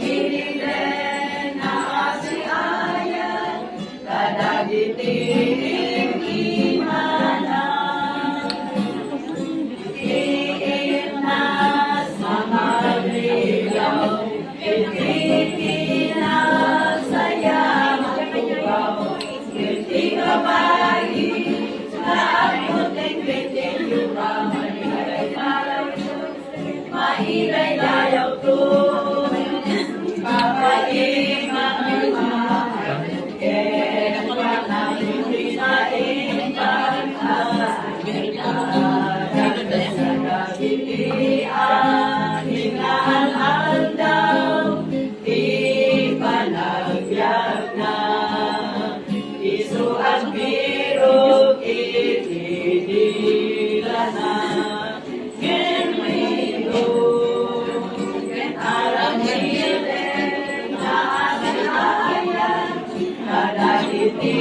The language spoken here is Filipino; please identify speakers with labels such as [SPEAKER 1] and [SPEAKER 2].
[SPEAKER 1] Inilen na asiayan, kadagitiing imana. Iinas mga ligaw, itikinas sayang tugaw. Iti kabayi, na amuting bitin yung kamay ay paraw. Mahiray dayaw to, papaimang mahal. Kaya namin sa imbang pilihan, hinahal daw, di panagbiag na. Isu ang biro, itidila na. Genwino, arang hilen, na asiayan, kadagiti